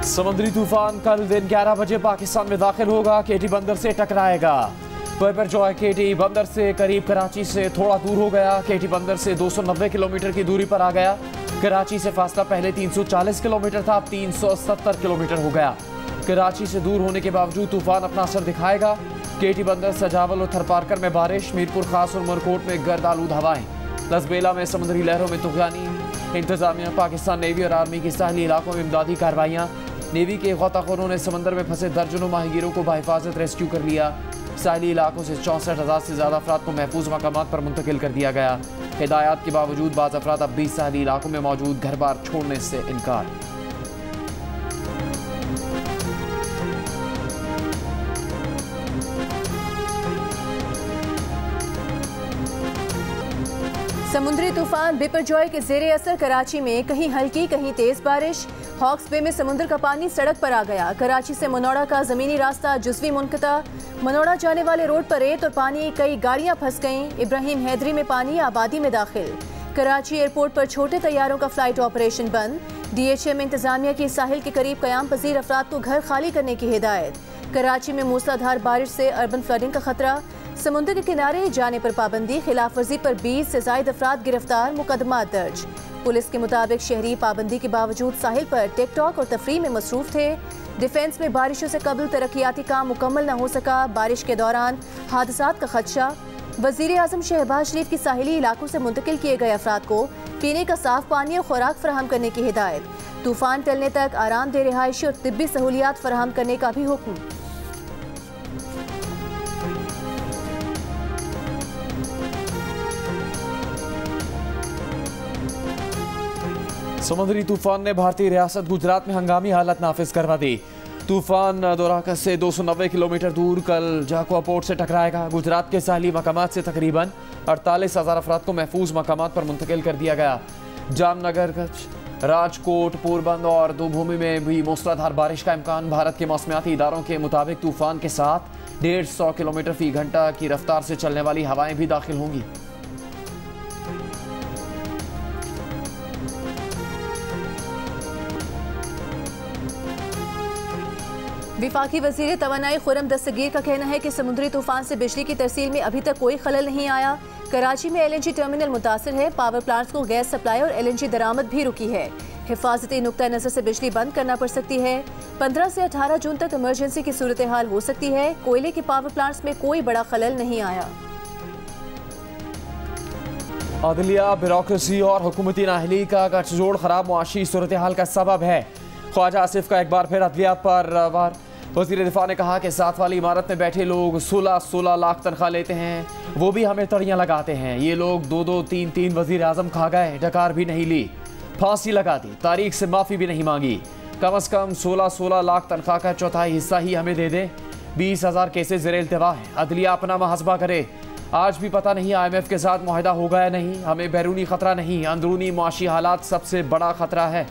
समुद्री तूफान कल दिन 11 बजे पाकिस्तान में दाखिल होगा। केटी बंदर से टकराएगा। बिपरजॉय केटी बंदर से करीब कराची से थोड़ा दूर हो गया। केटी बंदर से 290 किलोमीटर की दूरी पर आ गया। कराची से फासला पहले 340 किलोमीटर था, अब 370 किलोमीटर हो गया। कराची से दूर होने के बावजूद तूफान अपना असर दिखाएगा। केटी बंदर, सजावल और थरपारकर में बारिश, मीरपुर खास और मरकोट में गर्द आलूद हवाएं, लसबेला में समुद्री लहरों में तूफानी इंतजामिया। पाकिस्तान नेवी और आर्मी की साहली इलाकों में इमदादी कार्रवाइयाँ। नेवी के गोताखोरों ने समंदर में फंसे दर्जनों माहीगीरों को बहिफाजत रेस्क्यू कर लिया। साहली इलाकों से 64,000 से ज़्यादा अफराद को महफूज मकामात पर मुंतकिल कर दिया गया। हिदायत के बावजूद बाज़ अफराद अब भी साहली इलाकों में मौजूद घर बार छोड़ने से इनकार। समुद्री तूफान बिपरजॉय के जेरे असर कराची में कहीं हल्की कहीं तेज बारिश। हॉक्स बे में समुद्र का पानी सड़क पर आ गया। कराची से मनोड़ा का जमीनी रास्ता जुज़वी मुनक़ता। मनोड़ा जाने वाले रोड पर रेत और पानी, कई गाड़ियां फंस गईं। इब्राहिम हैदरी में पानी आबादी में दाखिल। कराची एयरपोर्ट पर छोटे तैयारों का फ्लाइट ऑपरेशन बंद। DHM इंतजामिया की साहिल के करीब क़याम पजीर अफराद को घर खाली करने की हिदायत। कराची में मूसलाधार बारिश से अर्बन फ्लडिंग का खतरा। समुद्र के किनारे जाने पर पाबंदी, खिलाफ वर्जी पर 20 से ज़ायद अफराद गिरफ्तार, मुकदमा दर्ज। पुलिस के मुताबिक शहरी पाबंदी के बावजूद साहिल पर टिकटॉक और तफरीह में मसरूफ थे। डिफेंस में बारिशों से कबल तरक्याती काम मुकम्मल न हो सका। बारिश के दौरान हादसात का खदशा। वज़ीर आज़म शहबाज शरीफ की साहिली इलाकों से मुंतकिल किए गए अफराद को पीने का साफ पानी और खुराक फराहम करने की हिदायत। तूफान टलने तक आरामदेह रिहायशी और तिब्बी सहूलियात फराहम करने का भी हुक्म। समुद्री तूफान ने भारतीय रियासत गुजरात में हंगामी हालत नाफिज करवा दी। तूफान दोराकस से 290 किलोमीटर दूर कल जाकुआ पोर्ट से टकराएगा। गुजरात के साहली मकामात से तकरीबन 48,000 अफराद को महफूज मकामात पर मुंतकिल कर दिया गया। जामनगर, कच्छ, राजकोट, पोरबंदर और देवभूमि में भी मूसलाधार बारिश का इम्कान। भारत के मौसमियाती इदारों के मुताबिक तूफान के साथ 150 किलोमीटर फी घंटा की रफ्तार से चलने वाली हवाएं भी दाखिल होंगी। विफाकी वज़ीर तवानाई खुर्रम दस्तगीर का कहना है कि समुद्री तूफान से बिजली की तरसील में अभी तक कोई खलल नहीं आया। कराची में LNG टर्मिनल मुतासिर है। पावर प्लांट्स को गैस सप्लाई और LNG दरामद भी रुकी है। हिफाजती नुक्ता नज़र से बिजली बंद करना पड़ सकती है। 15 से 18 जून तक इमरजेंसी की सूरत हाल हो सकती है। कोयले के पावर प्लांट्स में कोई बड़ा खलल नहीं आया। अदलिया, ब्यूरोक्रेसी और हुकूमती नाअहली का गठजोड़ खराब मुआशी सूरत हाल का सबब है। ख्वाजा आसिफ का एक बार फिर अदलिया पर वार। वज़ीर दिफा ने कहा कि साथ वाली इमारत में बैठे लोग 16 लाख तनख्वाह लेते हैं, वो भी हमें तड़ियाँ लगाते हैं। ये लोग 2 3 वज़ीर आज़म खा गए, डकार भी नहीं ली, फांसी लगा दी, तारीख से माफ़ी भी नहीं मांगी। कम अज़ कम 16 लाख तनख्वाह का चौथाई हिस्सा ही हमें दे दें। 20,000 केसेज ज़ेरे इल्तिवा है। अदलिया अपना मुहासबा करे। आज भी पता नहीं IMF के साथ मुआहदा होगा या नहीं। हमें बैरूनी ख़तरा नहीं, अंदरूनी मुआशी हालात सबसे बड़ा ख़तरा है।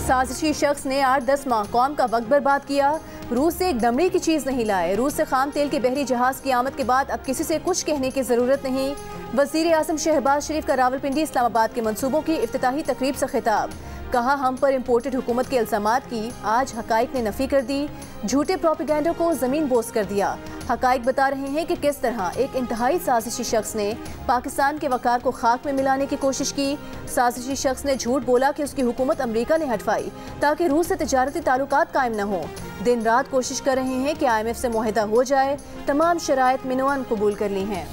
साजिशी शख्स ने 8-10 माह कौम का वक्त बर्बाद किया। रूस से एक दमड़ी की चीज़ नहीं लाए। रूस से खाम तेल के बहरी जहाज़ की आमद के बाद अब किसी से कुछ कहने की ज़रूरत नहीं। वज़ीर आज़म शहबाज शरीफ का रावलपिंडी इस्लामाबाद के मंसूबों की इफ्तिताही तकरीब से खिताब। कहा, हम पर इम्पोर्टेड हुकूमत के इल्ज़ामात की आज हकाइक ने नफ़ी कर दी। झूठे प्रोपेगेंडा को ज़मीन बोस कर दिया। हकाइक बता रहे हैं कि किस तरह एक इंतहाई साजिशी शख्स ने पाकिस्तान के वक़ार को खाक में मिलाने की कोशिश की। साजिशी शख्स ने झूठ बोला कि उसकी हुकूमत अमरीका ने हटवाई ताकि रूस से तिजारती ताल्लुकात कायम न हो। दिन रात कोशिश कर रहे हैं कि IMF से मुआहदा हो जाए। तमाम शराइत मिनवान कबूल कर ली हैं।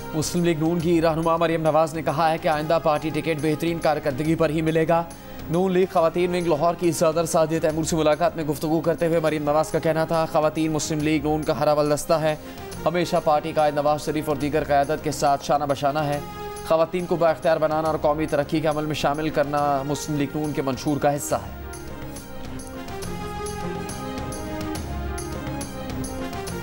मुस्लिम लीग नून की रहनुमा मरियम नवाज ने कहा है कि आइंदा पार्टी टिकट बेहतरीन कारकर्दगी पर ही मिलेगा। नून लीग खवातीन विंग लाहौर की सदर साजिद तैमूर से मुलाकात में गुफ्तगू करते हुए मरियम नवाज का कहना था, खवातीन मुस्लिम लीग नून का हरा वलदस्ता है। हमेशा पार्टी कायद नवाज शरीफ और दीगर क़यादत के साथ शाना बशाना है। खवातीन को बाख्तियार बनाना और कौमी तरक्की के अमल में शामिल करना मुस्लिम लीग नून के मंशूर का हिस्सा है।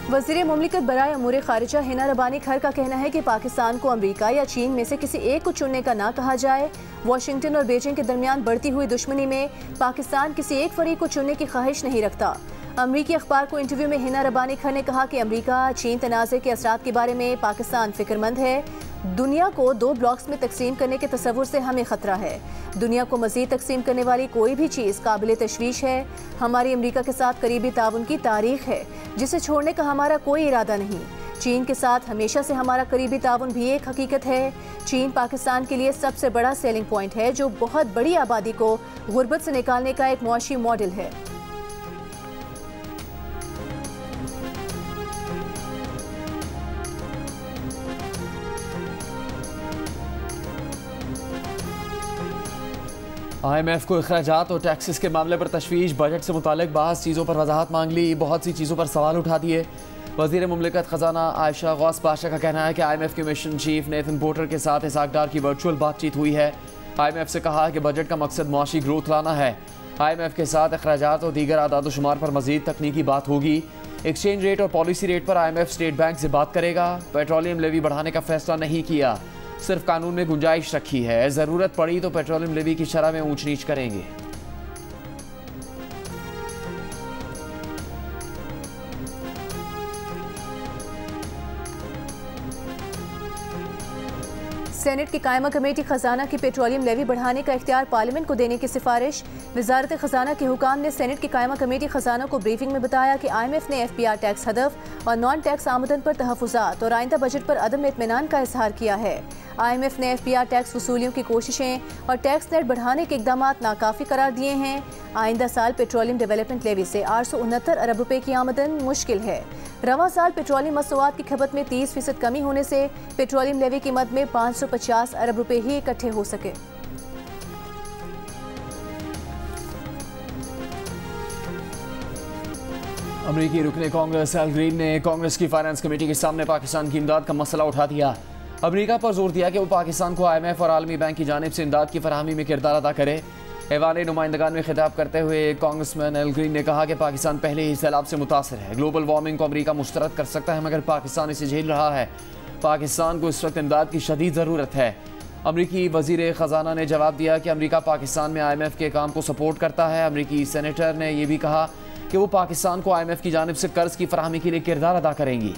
वज़ीर मुमलिकत बराए अमूर खारिजा हिना रबानी खर का कहना है कि पाकिस्तान को अमरीका या चीन में से किसी एक को चुनने का ना कहा जाए। वाशिंगटन और बीजिंग के दरमियान बढ़ती हुई दुश्मनी में पाकिस्तान किसी एक फरीक को चुनने की ख्वाहिश नहीं रखता। अमरीकी अखबार को इंटरव्यू में हिना रबानी खर ने कहा कि अमरीका चीन तनाज़े के असरात के बारे में पाकिस्तान फिक्रमंद है। दुनिया को 2 ब्लॉक्स में तकसीम करने के तस्वुर से हमें खतरा है। दुनिया को मज़ीद तकसीम करने वाली कोई भी चीज़ काबिल तशवीश है। हमारी अमरीका के साथ करीबी ताउन की तारीख है जिसे छोड़ने का हमारा कोई इरादा नहीं। चीन के साथ हमेशा से हमारा करीबी ताउन भी एक हकीकत है। चीन पाकिस्तान के लिए सबसे बड़ा सेलिंग पॉइंट है जो बहुत बड़ी आबादी को गुर्बत से निकालने का एक मुआशी मॉडल है। IMF को अखराजात और टैक्सेस के मामले पर तशवीश। बजट से मुतालिक बहुत चीज़ों पर वजाहत मांग ली, बहुत सी चीज़ों पर सवाल उठा दिए। वज़ीर मुमलिकत ख़जाना आयशा गौस पाशा का कहना है कि IMF के मिशन चीफ नेथन पोर्टर के साथ इसहाक डार की वर्चुअल बातचीत हुई है। IMF से कहा कि बजट का मकसद मुआशी ग्रोथ लाना है। IMF के साथ अखराजात और दीगर आदाद शुमार पर मज़ीद तकनीकी बात होगी। एक्सचेंज रेट और पॉलिसी रेट पर IMF स्टेट बैंक से बात करेगा। पेट्रोलियम लेवी बढ़ाने का फैसला नहीं किया, सिर्फ कानून में गुंजाइश रखी है। ज़रूरत पड़ी तो पेट्रोलियम लेवी की शरह में ऊंच नीच करेंगे। सेनेट की कायमा कमेटी खजाना की पेट्रोलियम लेवी बढ़ाने का इख्तियार पार्लियामेंट को देने की सिफारिश। वजारत खजाना के हुकाम ने सेनेट की कायमा कमेटी खजाना को ब्रीफिंग में बताया कि IMF ने FPR टैक्स हदफ और नॉन टैक्स आमदन पर तहफ़्फ़ुज़ात और आइंदा बजट पर अदम इत्मीनान का इजहार किया है। IMF ने FPR टैक्स वसूलियों की कोशिशें और टैक्स नेट बढ़ाने के इक़दाम नाकाफ़ी करार दिए हैं। आइंदा साल पेट्रोलियम डेवलपमेंट लेवी से 869 अरब रुपए की आमदन मुश्किल है। रवा साल पेट्रोलियम मसनूआत की खपत में 30% कमी होने से पेट्रोलियम लेवी की मद में 550 अरब रुपए ही इकट्ठे हो सके। अमरीकी रुकने कांग्रेस एल ग्रीन ने कांग्रेस की फाइनेंस कमेटी के सामने पाकिस्तान की इमदाद का मसला उठा दिया। अमरीका पर जोर दिया कि वो पाकिस्तान को IMF और आलमी बैंक की जानिब से इमदाद की फराहमी में किरदार अदा करे। ऐवान नुमाइंदगान में खिताब करते हुए कांग्रेसमैन एल ग्रीन ने कहा कि पाकिस्तान पहले ही सैलाब से मुतासर है। ग्लोबल वार्मिंग को अमरीका मुस्तरद कर सकता है मगर पाकिस्तान इसे झेल रहा है। पाकिस्तान को इस वक्त इमदाद की शदीद ज़रूरत है। अमरीकी वज़ीर ख़जाना ने जवाब दिया कि अमरीका पाकिस्तान में IMF के काम को सपोर्ट करता है। अमरीकी सेनेटर ने यह भी कहा कि वो पाकिस्तान को IMF की जानिब से कर्ज की फराहमी के लिए किरदार अदा करेंगी।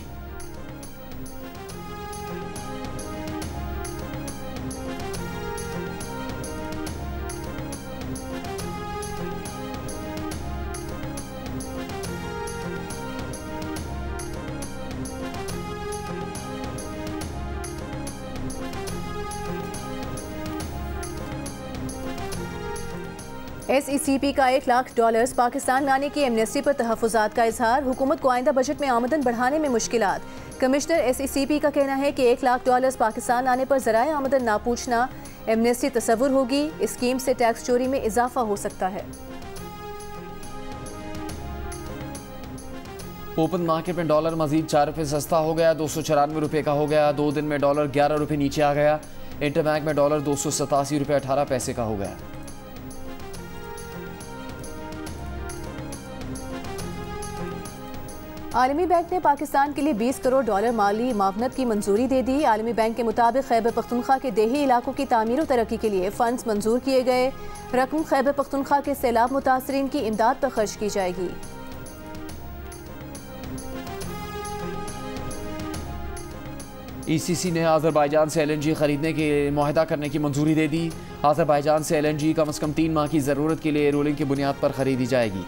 SECP का $1 लाख पाकिस्तान में आने की एमनेस्टी पर तहफ़्फ़ुज़ात का इजहार। हुकूमत को आइंदा बजट में आमदन बढ़ाने में मुश्किलात। कमिश्नर SECP का कहना है कि $1 लाख पाकिस्तान आने पर ज़राए आमदन ना पूछना एमनेस्टी तस्वुर होगी। इस स्कीम से टैक्स चोरी में इजाफा हो सकता है। ओपन मार्केट में डॉलर मजीद 4 रुपये सस्ता हो गया, 294 रुपये का हो गया। 2 दिन में डॉलर 11 रुपये नीचे आ गया। इंटरबैंक में डॉलर 287 रुपये 18 पैसे का हो गया। आलमी बैंक ने पाकिस्तान के लिए $20 करोड़ माली मावनत की मंजूरी दे दी। आलमी बैंक के मुताबिक खैबर पख्तूनख्वा के देही इलाकों की तामीर और तरक्की के लिए फंड्स मंजूर किए गए। रकम खैबर पख्तूनख्वा के सैलाब मुतासरीन की इमदाद पर खर्च की जाएगी। ECC ने आज़रबाईजान से LNG खरीदने के मुआहदा करने की मंजूरी दे दी। आज़रबाईजान से LNG कम से कम 3 माह की ज़रूरत के लिए रोलिंग की बुनियाद पर खरीदी जाएगी।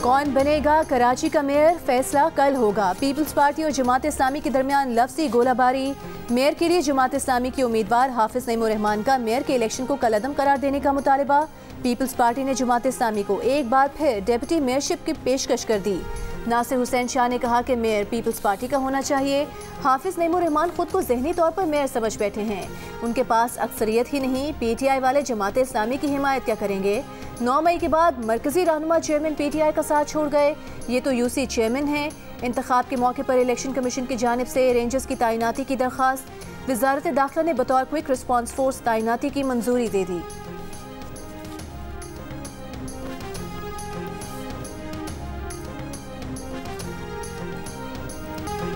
कौन बनेगा कराची का मेयर, फैसला कल होगा। पीपल्स पार्टी और जमात इस्लामी के दरमियान लफ्ज़ी गोलाबारी। मेयर के लिए जमात इस्लामी के उम्मीदवार हाफिज नईमुर रहमान का मेयर के इलेक्शन को कलअदम करार देने का मुतालबा। पीपल्स पार्टी ने जमात इस्लामी को एक बार फिर डेप्यूटी मेयरशिप की पेशकश कर दी। नासिर हुसैन शाह ने कहा कि मेयर पीपल्स पार्टी का होना चाहिए। हाफिज नईमुर रहमान खुद को ज़हनी तौर पर मेयर समझ बैठे हैं। उनके पास अक्सरियत ही नहीं, PTI वाले जमात इस्लामी की हिमायत क्या करेंगे। 9 मई के बाद मरकजी रहनुमा चेयरमैन PTI का साथ छोड़ गए। ये तो UC चेयरमैन हैं। इंतखाब के मौके पर इलेक्शन कमीशन की जानिब से रेंजर्स की तैनाती की दरख्वास्त। वजारत दाखिला ने बतौर क्विक रिस्पॉन्स फोर्स तैनाती की मंजूरी दे दी।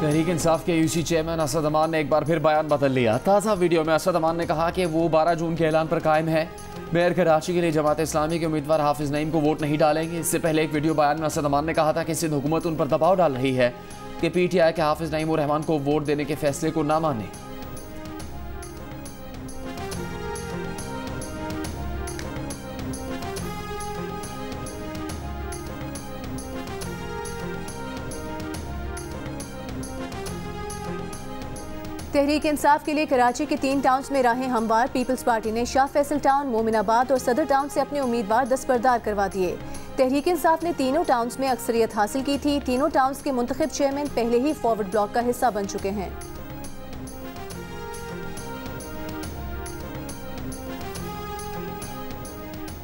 तहरीक इंसाफ के यूसी चेयरमैन असद अमान ने एक बार फिर बयान बदल लिया। ताज़ा वीडियो में असद अमान ने कहा कि वो 12 जून के ऐलान पर कायम है। मेयर कराची के लिए जमात इस्लामी के उम्मीदवार हाफिज नईम को वोट नहीं डालेंगे। इससे पहले एक वीडियो बयान में असद अमान ने कहा था कि सिंध हुकूमत उन पर दबाव डाल रही है कि PTI के हाफिज नईम और रहमान को वोट देने के फैसले को ना माने। तहरीक इंसाफ के लिए कराची के 3 टाउन्स में राहें हमवार। पीपल्स पार्टी ने शाह फैसल टाउन, मोमिनाबाद और सदर टाउन से अपने उम्मीदवार दस्तबरदार करवा दिए। तहरीक इंसाफ ने तीनों टाउन्स में अक्सरियत हासिल की थी। तीनों टाउन्स के मुंतखब चेयरमैन पहले ही फॉरवर्ड ब्लॉक का हिस्सा बन चुके हैं।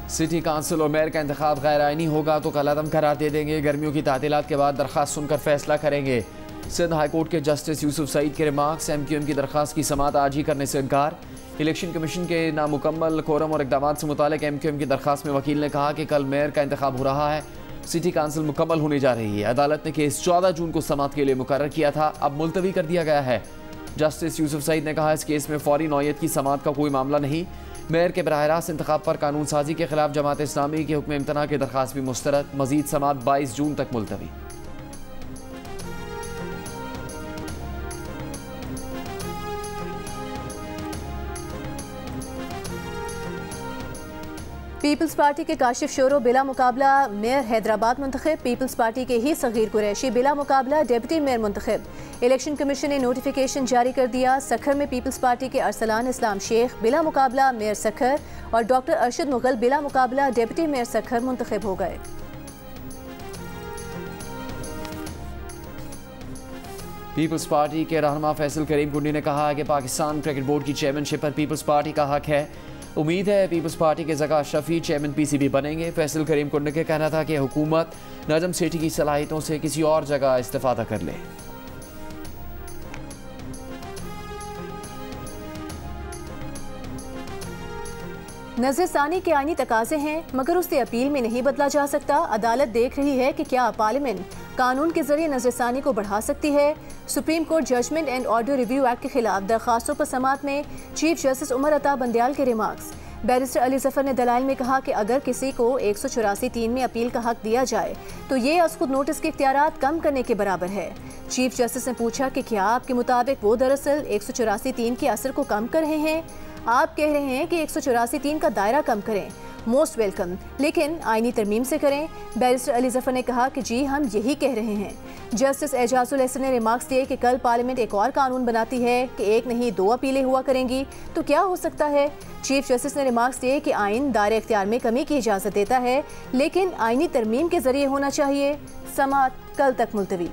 सिटी काउंसिल और मेयर का इंतखाब गैर आईनी होगा तो कल अदम करार दे देंगे। गर्मियों की तातीलात के बाद दरख्वास्त सुनकर फैसला करेंगे। सिंध हाई कोर्ट के जस्टिस यूसुफ सईद के रिमार्क्स। MQM की दरख्वास्त की समाअत आज ही करने से इनकार। इलेक्शन कमीशन के नामुकम्मल कोरम और इकदाम से मुतालिक MQM की दरख्वास्त में वकील ने कहा कि कल मेयर का इंतखाब हो रहा है। सिटी काउंसिल मुकम्मल होने जा रही है। अदालत ने केस 14 जून को समाअत के लिए मुकर्रर किया था, अब मुलतवी कर दिया गया है। जस्टिस यूसुफ सईद ने कहा इस केस में फौरी नौयत की समाअत का कोई मामला नहीं। मेयर के बराह रास्त इंतखाब पर कानून साजी के खिलाफ जमात इस्लामी के हुक्म इम्तना की दरख्वास्त भी मुस्तरद। मजीद समाअत 22 जून तक मुलतवी। पीपल्स पार्टी के काशिफ शोरो बिला मुकाबला मेयर हैदराबाद मुंतखब। पीपल्स पार्टी के ही सगीर कुरैशी बिला मुकाबला डिप्टी मेयर मुंतखब। इलेक्शन कमीशन ने नोटिफिकेशन जारी कर दिया। सखर में पीपल्स पार्टी के अरसलान इस्लाम शेख बिला मुकाबला मेयर सखर और डॉक्टर अरशद मुगल बिला मुकाबला डिप्टी मेयर सखर मुंतखब हो गए। पीपल्स पार्टी के रहनुमा फैसल करीम कुंडी ने कहा कि पाकिस्तान क्रिकेट बोर्ड की चेयरमैनशिप पर पीपल्स पार्टी का हक है। उम्मीद है पीपल्स पार्टी के जगह शफी चेयरमैन PCB बनेंगे। फैसल करीम कुंडी का कहना था कि हुकूमत नजम सेठी की सलाहियतों से किसी और जगह इस्तेफादा कर ले। नजरसानी के आईनी तकाजे हैं मगर उससे अपील में नहीं बदला जा सकता। अदालत देख रही है कि क्या पार्लियामेंट कानून के जरिए नजरसानी को बढ़ा सकती है। Supreme Court judgment and order review act के खिलाफ दरखास्तों पर समाअत में चीफ जस्टिस उमर अता बंदयाल के रिमार्क्स। बैरिस्टर अली जफर ने दलाइल में कहा कि अगर किसी को 184(3) में अपील का हक दिया जाए तो ये अज खुद नोटिस के इख्तियारात कम करने के बराबर है। चीफ जस्टिस ने पूछा कि क्या आपके मुताबिक वो दरअसल 184(3) के असर को कम कर रहे हैं। आप कह रहे हैं कि 184(3) का दायरा कम करें, मोस्ट वेलकम, लेकिन आईनी तरमीम से करें। बैरिस्टर अली जफर ने कहा कि जी हम यही कह रहे हैं। जस्टिस एजाजुल हसन ने रिमार्क्स दिए कि कल पार्लियामेंट एक और कानून बनाती है कि एक नहीं 2 अपीलें हुआ करेंगी तो क्या हो सकता है। चीफ जस्टिस ने रिमार्क्स दिए कि आइन दायरे इख्तियार में कमी की इजाज़त देता है लेकिन आईनी तरमीम के जरिए होना चाहिए। समाअत कल तक मुलतवी।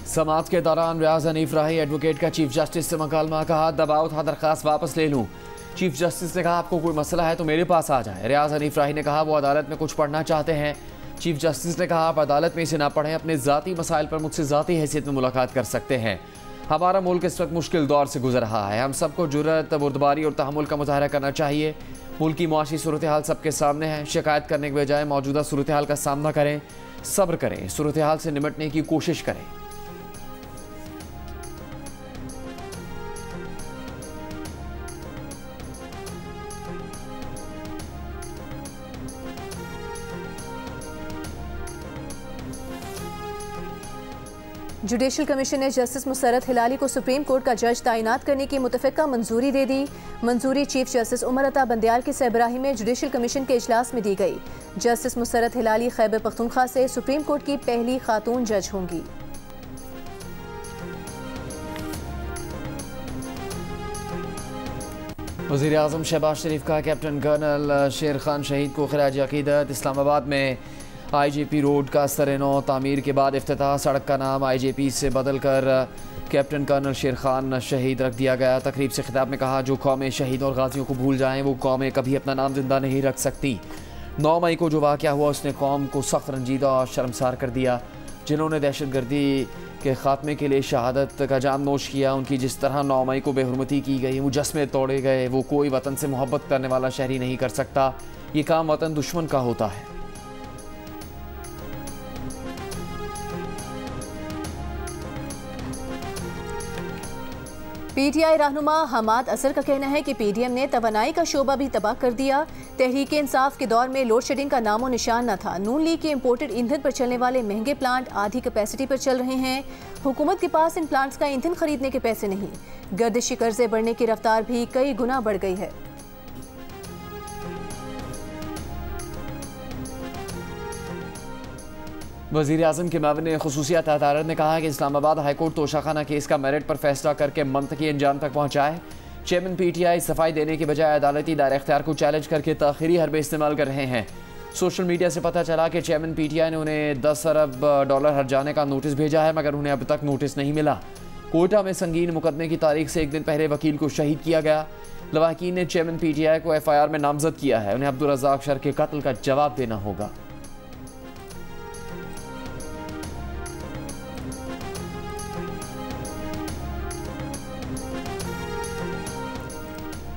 समाअत के दौरान रियाज हनीफ राही एडवोकेट का चीफ जस्टिस से मुकालमा। कहा दबाव था दरखास्त वापस ले लूं। चीफ जस्टिस ने कहा आपको कोई मसला है तो मेरे पास आ जाए। रियाज हनीफ राही ने कहा वो अदालत में कुछ पढ़ना चाहते हैं। चीफ जस्टिस ने कहा आप अदालत में इसे ना पढ़ें, अपने ज़ाती मसाइल पर मुझसे ज़ाती हैसियत में मुलाकात कर सकते हैं। हमारा मुल्क इस वक्त मुश्किल दौर से गुजर रहा है। हम सबको जुर्रत, बुर्दबारी और तहम्मुल का मुजाहरा करना चाहिए। मुल्क की मुआशी सूरत हाल सबके सामने है। शिकायत करने के बजाय मौजूदा सूरत हाल का सामना करें, सब्र करें, सूरत हाल से निमटने की कोशिश करें। जुडिशल कमीशन ने जस्टिस मुसरत हिलाली को सुप्रीम कोर्ट का जज तैनात करने की मुतफ़िका मंजूरी दे दी। मंजूरी चीफ जस्टिस उमर अता बंदयाल की सरबराही में जुडिशल कमीशन के इजलास में दी गई। जस्टिस मुसरत हिलाली खैबर पख्तूनख्वा से सुप्रीम कोर्ट की पहली खातून जज होंगी। वज़ीर आज़म शहबाज शरीफ का कैप्टन कर्नल शेर खान शहीद को खिराज अक़ीदत। इस्लामाबाद में IJP रोड का सर-ए-नौ तामीर के बाद इफ्तिताह। सड़क का नाम IJP से बदल कर कैप्टन कर्नल शेर खान शहीद रख दिया गया। तकरीब से खिताब में कहा जो कौमें शहीद और गाजियों को भूल जाएं वो कौमें कभी अपना नाम जिंदा नहीं रख सकती। 9 मई को जो वाक़या हुआ उसने कौम को सख्त रंजीदा और शर्मसार कर दिया। जिन्होंने दहशतगर्दी के ख़ात्मे के लिए शहादत का जाम नोश किया। उनकी जिस तरह 9 मई को बेहुरमती की गई, मुजस्मे तोड़े गए, वो कोई वतन से मोहब्बत करने वाला शहरी नहीं कर सकता। ये काम वतन दुश्मन का होता है। पीटीआई रहनुमा हमाद असर का कहना है कि पीडीएम ने तवानाई का शोबा भी तबाह कर दिया। तहरीक इंसाफ के दौर में लोड शेडिंग का नामो निशान न था। नून लीग के इम्पोर्टेड ईंधन पर चलने वाले महंगे प्लांट आधी कैपेसिटी पर चल रहे हैं। हुकूमत के पास इन प्लांट्स का ईंधन खरीदने के पैसे नहीं। गर्दिशी कर्जे बढ़ने की रफ्तार भी कई गुना बढ़ गई है। वज़ीर आज़म के मामले ख़ुसूसियत अदालत ने कहा है कि इस्लामाबाद हाईकोर्ट तोशाखाना केस का मेरिट पर फैसला करके मंतकी अंजाम तक पहुँचाए। चेयरमैन पीटीआई सफाई देने के बजाय अदालती दायर इख्तियार को चैलेंज करके ताख़ीरी हरबे इस्तेमाल कर रहे हैं। सोशल मीडिया से पता चला कि चेयरमैन पीटीआई ने उन्हें $10 अरब हर्जाने का नोटिस भेजा है, मगर उन्हें अब तक नोटिस नहीं मिला। कोयटा में संगीन मुकदमे की तारीख से एक दिन पहले वकील को शहीद किया गया। लवाहकीन ने चेयरमैन पीटीआई को FIR में नामजद किया है। उन्हें अब्दुल रज़ाक शर के कत्ल का जवाब देना होगा।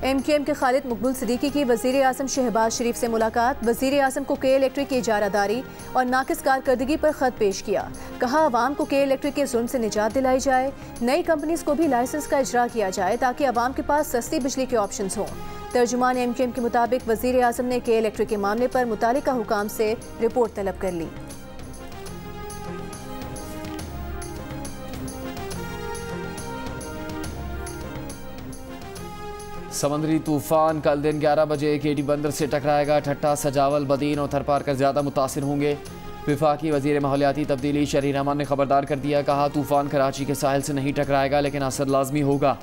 MKM के खालिद मकबूल सिद्दीकी की वज़ीर आज़म शहबाज शरीफ से मुलाकात। वज़ीर आज़म को के इलेक्ट्रिक की इजारादारी और नाकिस कारकर्दगी पर ख़त पेश किया। कहा आवाम को के इलेक्ट्रिक के जुल्म से निजात दिलाई जाए। नई कंपनीज को भी लाइसेंस का इजरा किया जाए ताकि आवाम के पास सस्ती बिजली के ऑप्शंस हों। तर्जुमान MKM के मुताबिक वज़ीर आज़म ने के इलेक्ट्रिक के मामले पर मुतालिका हुकाम से रिपोर्ट तलब कर ली। समंदरी तूफान कल दिन 11 बजे केटी बंदर से टकराएगा। ठट्टा, सजावल, बदीन और थरपारकर ज़्यादा मुतासिर होंगे। वफाकी वज़ीर माहौलियाती तब्दीली शहरी रहमान ने खबरदार कर दिया। कहा तूफ़ान कराची के साहिल से नहीं टकराएगा, लेकिन असर लाजमी होगा।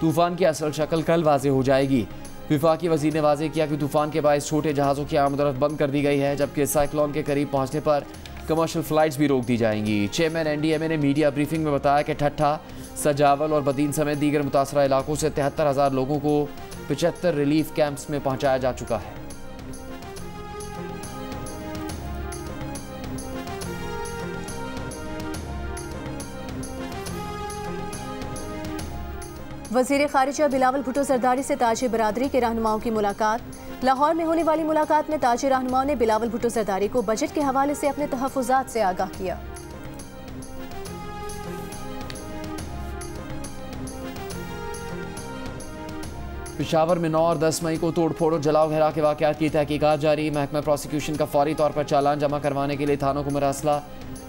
तूफ़ान की असल शक्ल कल वाज़े हो जाएगी। वफाकी वज़ीर ने वाज़े किया कि तूफ़ान के बायस छोटे जहाज़ों की आमदरफ्त बंद कर दी गई है, जबकि साइक्लोन के करीब पहुँचने पर कमर्शियल फ़्लाइट्स भी रोक दी जाएंगी। चेयरमैन NDMA ने मीडिया ब्रीफिंग में बताया कि ठट्ठा, सजावल और बदीन समेत दीगर मुतासरा इलाकों से 73,000 लोगों को 75 रिलीफ कैंप्स में पहुंचाया जा चुका है। वज़ीर ख़ारिजा बिलावल भुट्टो ज़रदारी से ताजी बरादरी के रहनुमाओं की मुलाकात। लाहौर में होने वाली मुलाकात में ताजी रहनुमाओं ने बिलावल भुट्टो ज़रदारी को बजट के हवाले से अपने तहफ़्फ़ुज़ात से आगाह किया। पेशावर में 9 और 10 मई को तोड़ फोड़ और जलाओ घिरा के वाक़यात की तहकीकात जारी। महकमा प्रोसिक्यूशन का फौरी तौर पर चालान जमा करवाने के लिए थानों को मरासला।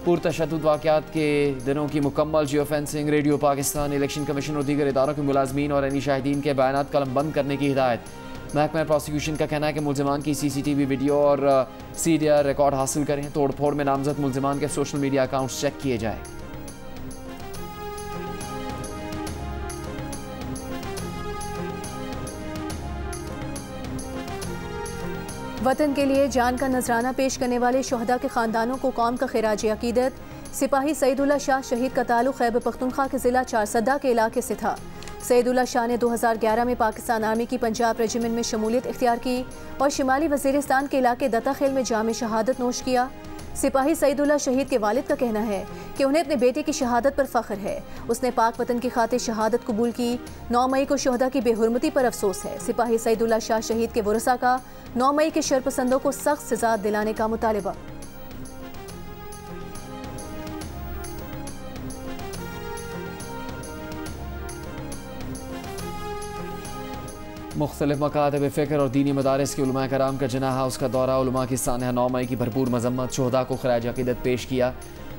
पुरतशद्दुद वाक़यात के दिनों की मुकम्मल geo fencing. Radio Pakistan, election commission और दीगर इदारों के मुलाजमीन और शाहिदीन के बयानात कलम बंद करने की हिदायत। महकमा प्रोसिक्यूशन का कहना है कि मुल्ज़िमान की CCTV वीडियो और CDR रिकॉर्ड हासिल करें। तोड़ फोड़ में नामजद मुल्ज़िमान के सोशल मीडिया अकाउंट्स चेक किए जाएँ। वतन के लिए जान का नजराना पेश करने वाले शहदा के ख़ानदानों को कौम का खिराज अकीदत। सिपाही सईदुल्लाह शाह शहीद का ताल्लुक़ खैबर पख्तूनख्वा के ज़िला चारसद्दा के इलाके से था। सईदुल्लाह शाह ने 2011 में पाकिस्तान आर्मी की पंजाब रेजिमेंट में शमूलियत इख्तियार की और शिमाली वज़ीरिस्तान के इलाके दत्ता खेल में जाम शहादत नोश किया। सिपाही सईदुल्लाह शहीद के वालिद का कहना है कि उन्हें अपने बेटे की शहादत पर फ़ख्र है। उसने पाक वतन की खातिर शहादत कबूल की। 9 मई को शहदा की बेहुरमती पर अफसोस है। सिपाही सईदुल्लाह शाह शहीद के वरसा का 9 मई के शरपसंदों को सख्त सजा दिलाने का मुतालबा। मुख्तलिफ मकातब फ़िक्र और दीनी मदारिस के उलमा कराम का जना हाउस का दौरा। उलमा की सानह 9 मई की भरपूर मजम्मत। शहदा को खराज अकीदत पेश किया।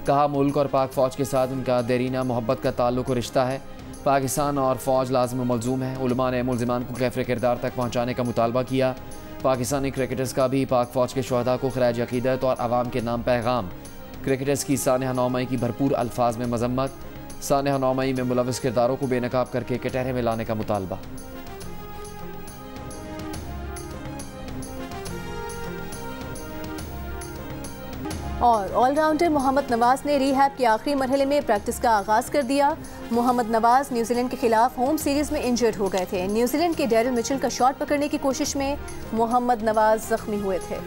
कहा मुल्क और पाक फ़ौज के साथ उनका देरीना मोहब्बत का ताल्लुक़ और रिश्ता है। पाकिस्तान और फ़ौज लाज़िम मलज़ूम है। उलमा ने मुल्ज़िमान को कैफ़े किरदार तक पहुँचाने का मुतालबा किया। पाकिस्तानी क्रिकेटर्स का भी पाक फ़ौज के शहदा को खराज अकीदत और आवाम के नाम पैगाम। क्रिकेटर्स की सानह 9 मई की भरपूर अल्फाज में मजम्मत। सानह 9 मई में मुलव्वस किरदारों को बेनकाब करके कटहरे में लाने का मुतालबा। और ऑलराउंडर मोहम्मद नवाज ने रिहैब के आखिरी मरहले में प्रैक्टिस का आगाज कर दिया। मोहम्मद नवाज न्यूजीलैंड के खिलाफ होम सीरीज में इंजर्ड हो गए थे। न्यूजीलैंड के डैरिल मिचेल का शॉट पकड़ने की कोशिश में मोहम्मद नवाज जख्मी हुए थे।